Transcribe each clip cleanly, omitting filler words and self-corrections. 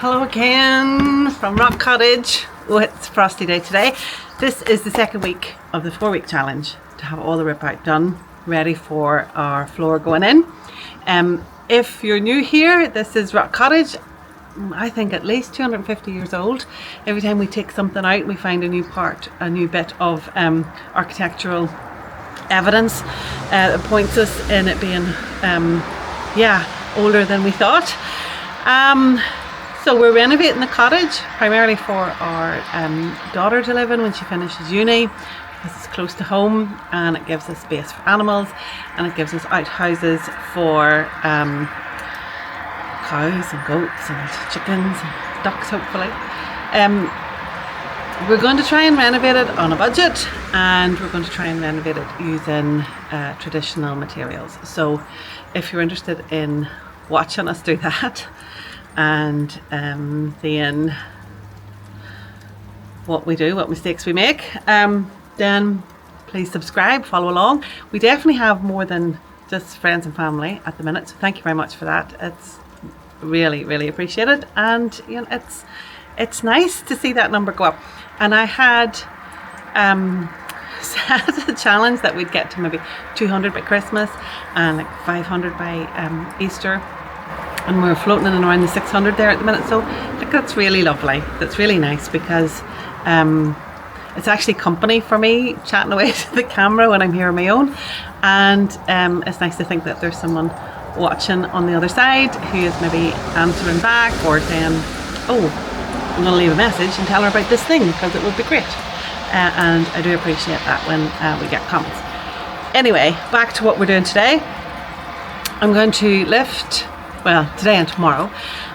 Hello again from Rock Cottage. Oh, it's a frosty day today. This is the second week of the 4-week challenge to have all the rip out done, ready for our floor going in. If you're new here, this is Rock Cottage. I think at least 250 years old. Every time we take something out, we find a new part, a new bit of architectural evidence that points us in it being older than we thought. So we're renovating the cottage primarily for our daughter to live in when she finishes uni, because it's close to home and it gives us space for animals and it gives us outhouses for cows and goats and chickens and ducks, hopefully. We're going to try and renovate it on a budget, and we're going to try and renovate it using traditional materials. So if you're interested in watching us do that and seeing what we do, what mistakes we make, then please subscribe, follow along. We definitely have more than just friends and family at the minute, so thank you very much for that. It's really appreciated, and you know, it's nice to see that number go up. And I had set a challenge that we'd get to maybe 200 by Christmas and like 500 by Easter, and we're floating in and around the 600 there at the minute. So like, that's really lovely. That's really nice, because it's actually company for me chatting away to the camera when I'm here on my own, and it's nice to think that there's someone watching on the other side who is maybe answering back or saying, oh, I'm going to leave a message and tell her about this thing because it would be great. And I do appreciate that when we get comments. Anyway, back to what we're doing today. I'm going to lift, well, today and tomorrow,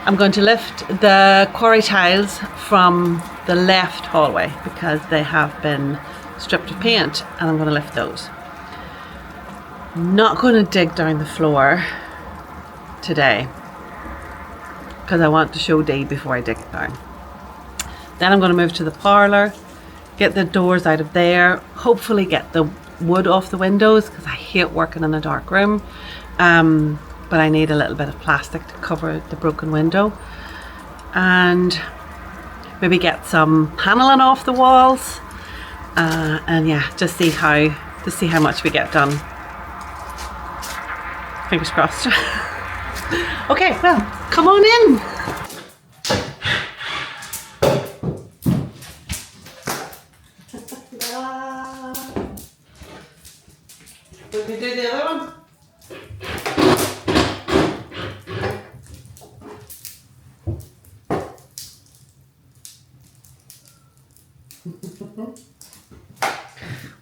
I'm going to lift the quarry tiles from the left hallway because they have been stripped of paint, and I'm going to lift those. I'm not going to dig down the floor today because I want to show Dee before I dig it down. Then I'm going to move to the parlour, get the doors out of there, hopefully get the wood off the windows because I hate working in a dark room, but I need a little bit of plastic to cover the broken window, and maybe get some paneling off the walls, and yeah, just see how much we get done. Fingers crossed. Okay, well, come on in. Would we do the other one?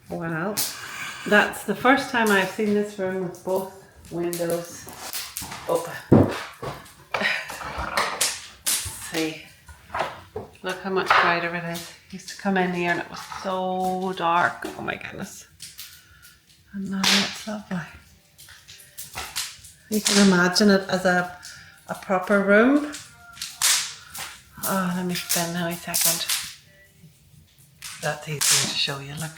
Well, that's the first time I've seen this room with both windows open. See, look how much brighter it is. I used to come in here and it was so dark. Oh my goodness. And now it's lovely. You can imagine it as a proper room. Oh, let me spin now a second. That's easier to show you. Look,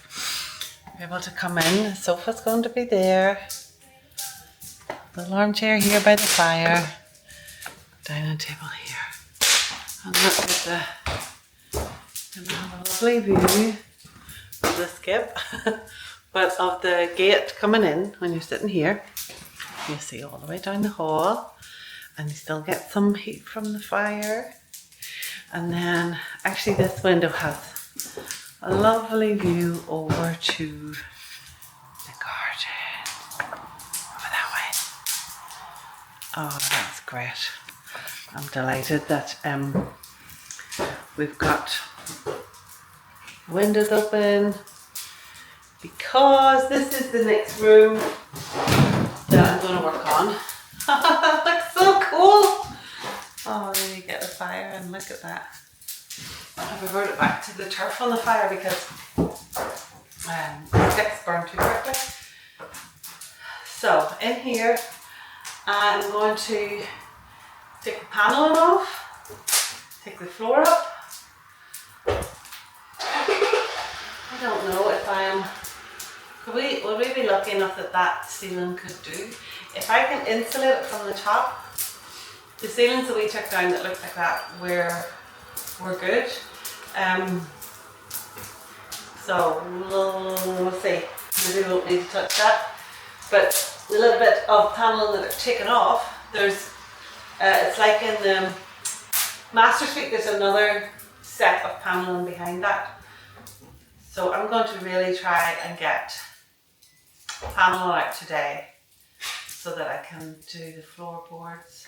you're able to come in. The sofa's going to be there. The armchair here by the fire. Dining table here. And look at the, and have a lovely view of the skip. But of the gate coming in when you're sitting here, you see all the way down the hall, and you still get some heat from the fire. And then actually this window has a lovely view over to the garden over that way. Oh, that's great. I'm delighted that we've got windows open, because this is the next room that I'm going to work on. That looks so cool. Oh, then you get the fire, and look at that. I've reverted back to the turf on the fire because the sticks burn too quickly. So in here, I'm going to take the paneling off, take the floor up. I don't know if would we be lucky enough that ceiling could do. If I can insulate it from the top The ceilings that we took down that looked like that were good. So we'll see. Maybe we won't need to touch that. But a little bit of paneling that I've taken off. There's, it's like in the master suite. There's another set of paneling behind that. So I'm going to really try and get paneling out today, so that I can do the floorboards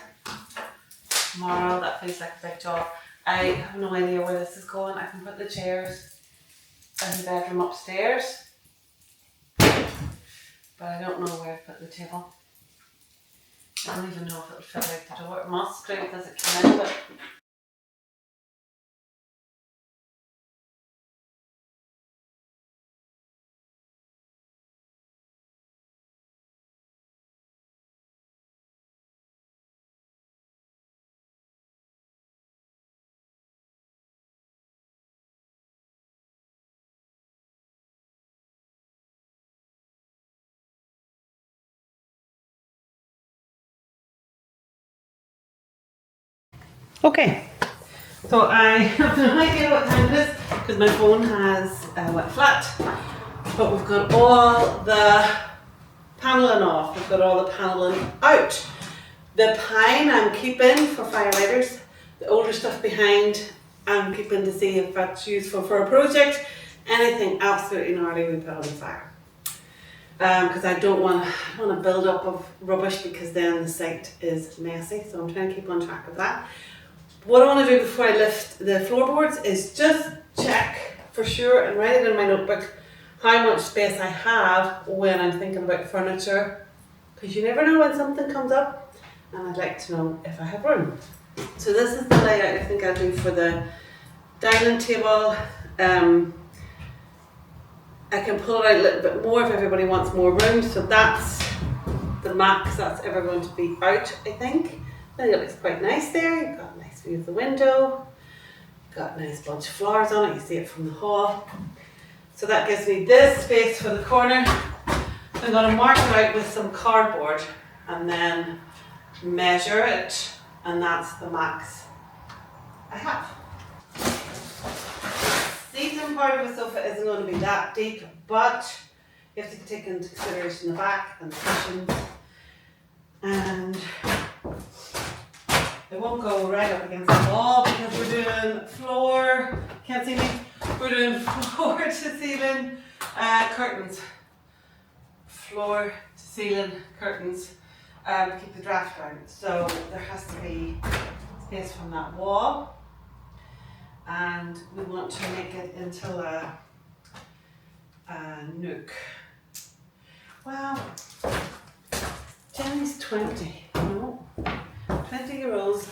tomorrow. That feels like a big job. I have no idea where this is going. I can put the chairs in the bedroom upstairs, but I don't know where to put the table. I don't even know if it will fit out the door. It must do because it came in, but okay. So I have no idea what time it is because my phone has went flat. But we've got all the paneling off. We've got all the paneling out. The pine I'm keeping for firelighters. The older stuff behind I'm keeping to see if that's useful for a project. Anything absolutely gnarly we put on the fire. Because I don't want to build up of rubbish because then the site is messy. So I'm trying to keep on track of that. What I want to do before I lift the floorboards is just check for sure and write it in my notebook how much space I have when I'm thinking about furniture, because you never know when something comes up and I'd like to know if I have room. So this is the layout I think I'll do for the dining table. I can pull it out a little bit more if everybody wants more room, so that's the max that's ever going to be out, I think. I think it looks quite nice there. You've got a nice view of the window, got a nice bunch of flowers on it, you see it from the hall. So that gives me this space for the corner. I'm going to mark it out with some cardboard and then measure it, and that's the max I have. Seating part of a sofa isn't going to be that deep, but you have to take into consideration the back and the cushions, and it won't go right up against the wall because we're doing floor, can't see me, we're doing floor to ceiling curtains. Floor to ceiling curtains to keep the draft down. So there has to be space from that wall, and we want to make it into a nook. Well, Jenny's 20, you know? 20-year-olds,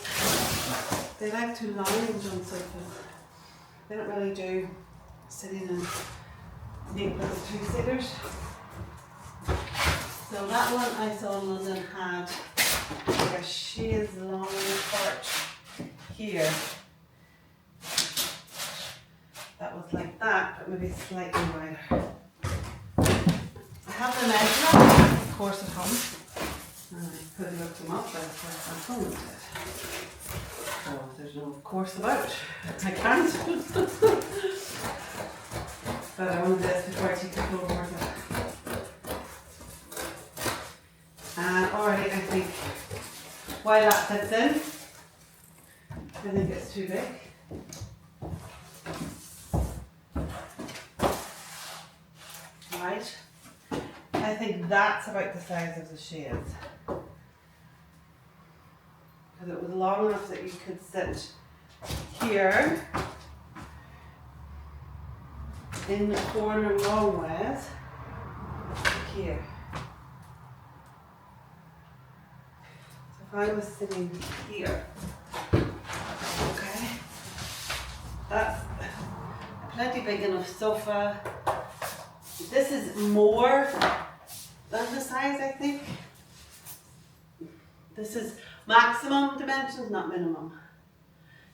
they like to lounge on sofas. They don't really do sitting in neat little two-seaters. So that one I saw in London had like a chaise long part here. That was like that, but maybe slightly wider. I have the measurement, of course, at home. And I could look them up, but of course my phone did. So there's no of course about it. I can't. But I wanted this before I take the floorboards out. And already I think while that fits in, I think it's too big. Right. I think that's about the size of the chaise. Because it was long enough that you could sit here in the corner long ways here. So if I was sitting here, okay, that's a plenty big enough sofa. This is more than the size, I think. This is maximum dimensions, not minimum.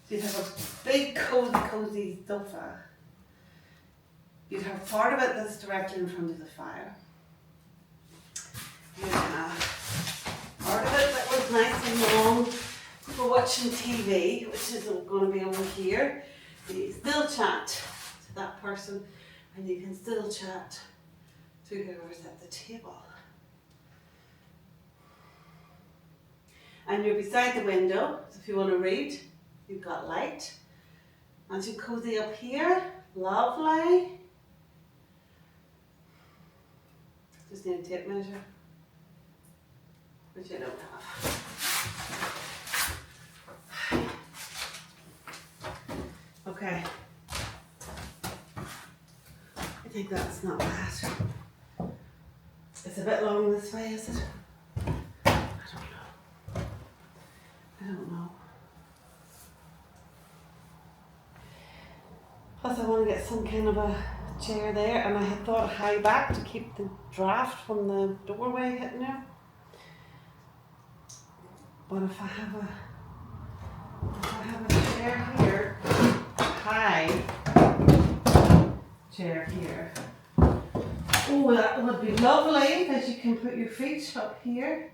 So you'd have a big cozy sofa. You'd have part of it that's directly in front of the fire. You'd have part of it that was nice and long watching TV, which is going to be over here, you can still chat to that person and you can still chat to whoever's at the table. And you're beside the window, so if you want to read, you've got light. Aren't you cozy up here? Lovely. Just need a tape measure, which I don't have. Okay. I think that's not bad. It's a bit long this way, is it? I don't know. Plus I want to get some kind of a chair there, and I had thought high back to keep the draft from the doorway hitting you. But if I have a chair here, high chair here. Oh, that would be lovely because you can put your feet up here.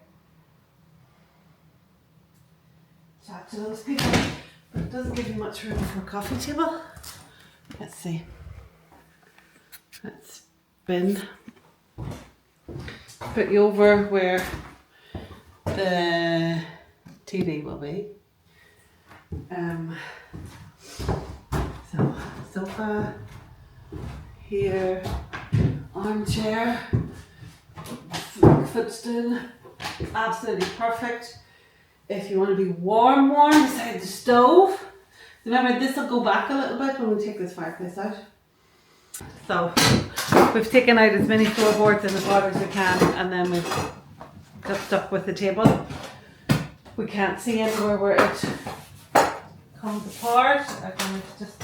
Chat to those people. But it doesn't give you much room for a coffee table. Let's see. Let's spin. Put you over where the TV will be. So sofa here, armchair, footstool, absolutely perfect. If you want to be warm beside the stove. Remember, this will go back a little bit when we take this fireplace out. So we've taken out as many floorboards in the bottom as we can, and then we've got stuck with the table. We can't see anywhere where it comes apart. I'm going to just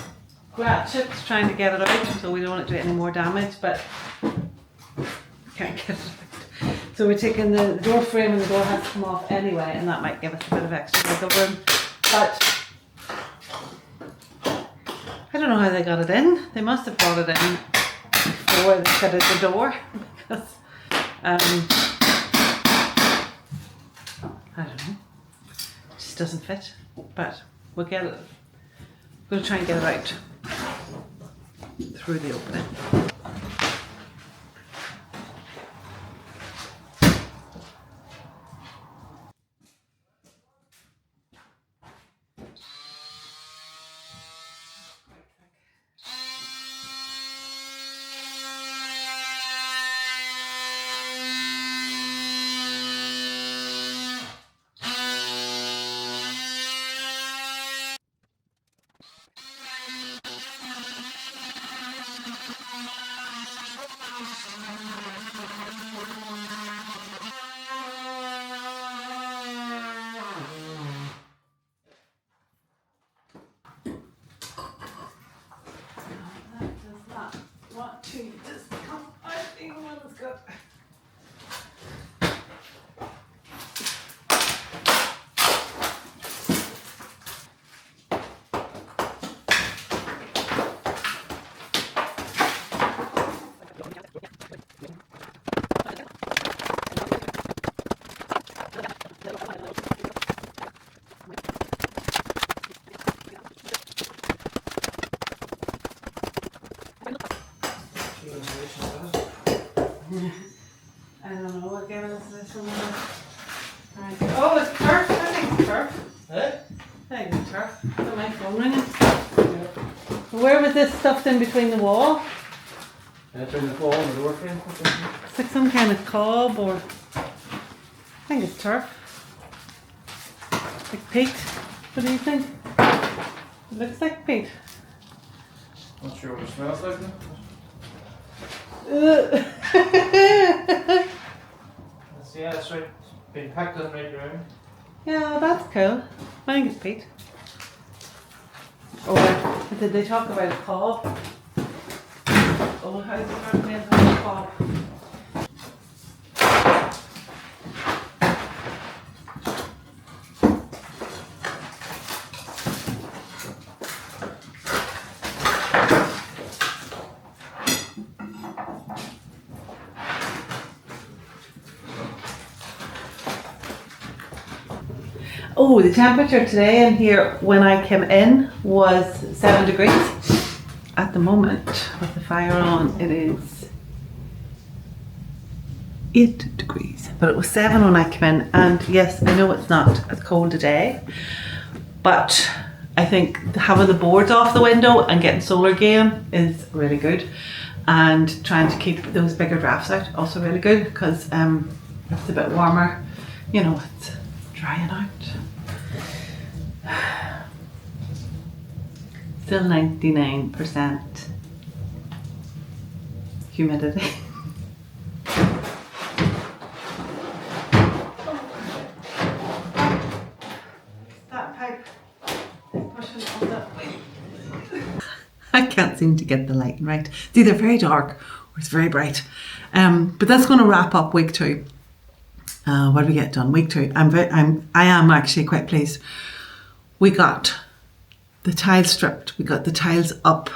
scratch it, trying to get it out, so we don't want it to do any more damage, but can't get it out. So we're taking the door frame, and the door has to come off anyway, and that might give us a bit of extra wiggle room. But I don't know how they got it in. They must have brought it in before they fitted the door, because I don't know. It just doesn't fit. But we'll get it. We'll try and get it out through the opening. I don't know what game is this one. Right. Oh, it's turf. I think it's turf. Eh? I think it's turf. Is that my phone ringing? Yeah. Where was this stuffed in between the wall? Between the wall and the door frame. It's like some kind of cob, or I think it's turf. Like peat. What do you think? It looks like peat. Not sure what it smells like now. Yeah, that's right. It's been packed in right around. Yeah, that's cool. I think it's peat. Oh, did they talk about a cob? Oh, how's it not made from a cob? Oh, the temperature today in here when I came in was 7 degrees. At the moment, with the fire on, it is 8 degrees. But it was 7 when I came in, and yes, I know it's not as cold today, but I think having the boards off the window and getting solar again is really good. And trying to keep those bigger drafts out, also really good, because it's a bit warmer, you know, it's drying out. Still 99% humidity. That pipe is pushing all that way. I can't seem to get the lighting right. It's either very dark or it's very bright. But that's going to wrap up week 2. What did we get done? Week 2. I am actually quite pleased. We got the tiles stripped. We got the tiles up.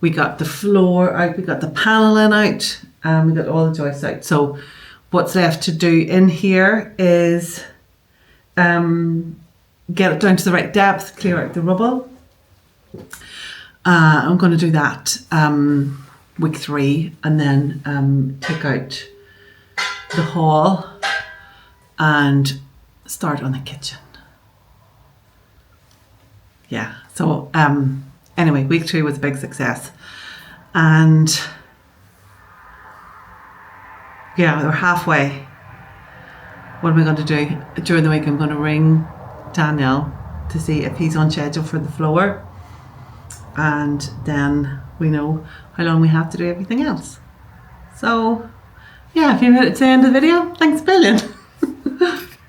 We got the floor out. We got the paneling out. We got all the joists out. So what's left to do in here is get it down to the right depth, clear out the rubble. I'm going to do that week 3, and then take out the hall and start on the kitchen. Yeah, so anyway, week 2 was a big success, and yeah, we're halfway. What am I going to do during the week? I'm going to ring Daniel to see if he's on schedule for the floor, and then we know how long we have to do everything else. So yeah, if you made it to the end of the video, thanks a billion.